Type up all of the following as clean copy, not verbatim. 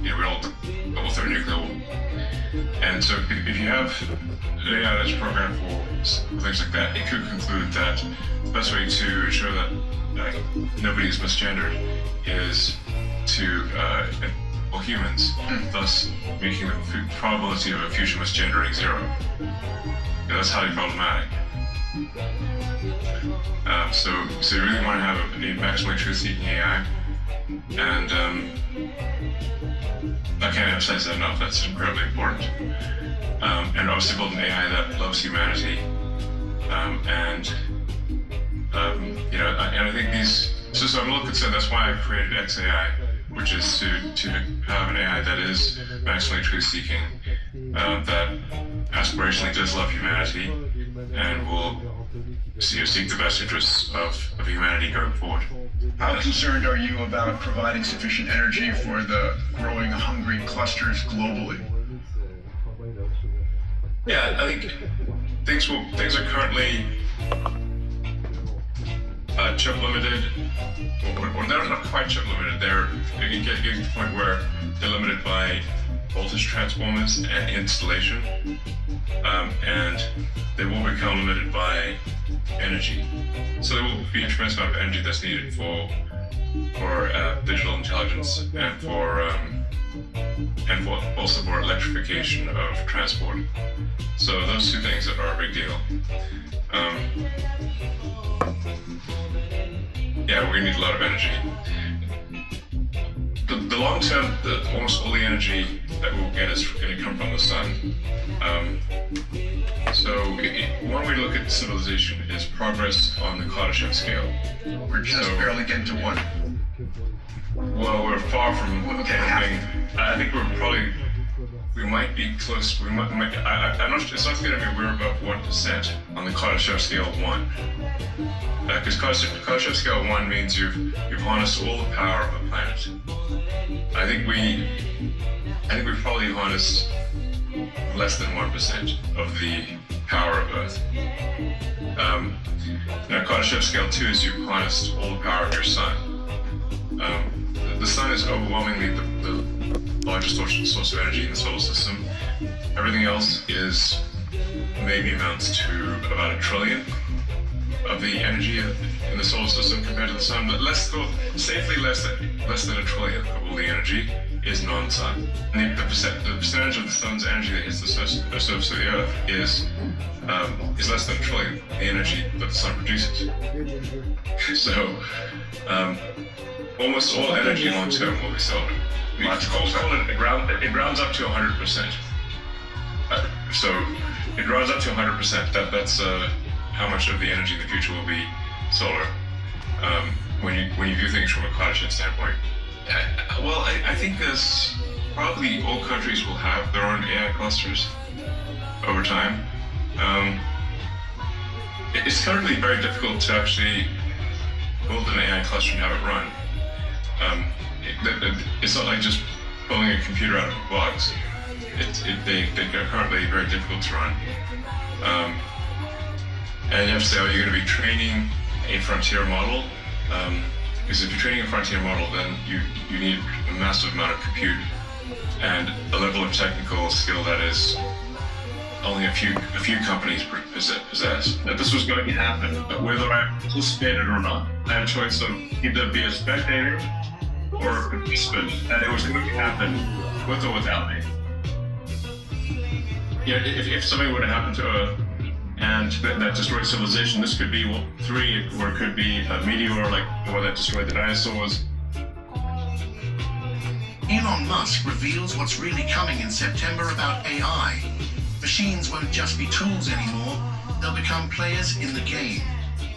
we all go through a nuclear war. And so if you have an AI that's programmed for things like that, it could conclude that the best way to ensure that nobody is misgendered is to humans, thus making the probability of a future misgendering 0. That's highly problematic. So you really want to have a maximally truth-seeking AI, and I can't emphasize that enough. That's incredibly important. And obviously build an AI that loves humanity, and I think these. So I'm a little concerned. That's why I created XAI, which is to have an AI that is maximally truth-seeking, that aspirationally does love humanity, and will seek the best interests of humanity going forward. How concerned are you about providing sufficient energy for the growing hungry clusters globally? Yeah, I think things are currently chip limited, or they're not quite chip limited. They're getting to the point where they're limited by voltage transformers and installation, and they will become limited by energy. So there will be a tremendous amount of energy that's needed for digital intelligence and for also for electrification of transport. So those two things are a big deal. Yeah, we're gonna need a lot of energy. The long term, almost all the energy that we'll get is going to come from the sun. One way to look at civilization is progress on the Kardashev scale. We're just barely getting to 1. Well, we're far from being. I think we might be close. I'm not. It's not clear to me we're above 1% on the Kardashev scale of 1. Because Kardashev scale of 1 means you've harnessed all the power of the planet. I think we've probably harnessed less than 1% of the power of Earth. Now, Kardashev scale 2 is you've harnessed all the power of your sun. The sun is overwhelmingly the largest source of energy in the solar system. Everything else maybe amounts to about 1 trillion of the energy in the solar system compared to the sun, but safely less than 1 trillion of all the energy is non-sun. And the percentage of the sun's energy that hits the surface of the Earth is less than 1 trillion of the energy that the sun produces. So almost all energy long term will be solar. It rounds up to 100%. So it rounds up to 100%. That's how much of the energy in the future will be solar. When you view things from a Kardashev standpoint. I think there's probably all countries will have their own AI clusters over time. It's currently very difficult to actually build an AI cluster and have it run. It's not like just pulling a computer out of a box. They're currently very difficult to run. And you have to say, you're going to be training a frontier model. Because if you're training a frontier model, then you need a massive amount of compute and a level of technical skill that is only a few companies possess. That this was going to happen, whether I participated or not. I had a choice of either be a spectator or a participant, and it was going to happen with or without me. If something would have happened to Earth and that destroyed civilization, this could be 3, or it could be a meteor like the one that destroyed the dinosaurs. Elon Musk reveals what's really coming in September about AI. Machines won't just be tools anymore, they'll become players in the game.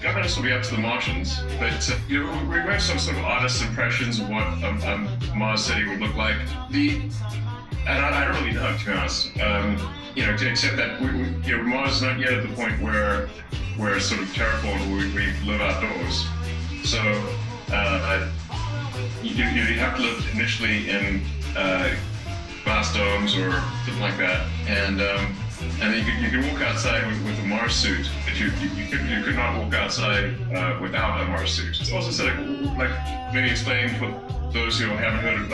Governance will be up to the Martians, but we have some sort of honest impressions of what a Mars city would look like. And I don't really know, to be honest. Except that Mars is not yet at the point where we're sort of terraformed, we live outdoors. So you have to live initially in glass domes or something like that, and then you can walk outside with a Mars suit, but you could not walk outside without a Mars suit. It's also said, like maybe explain for those who haven't heard of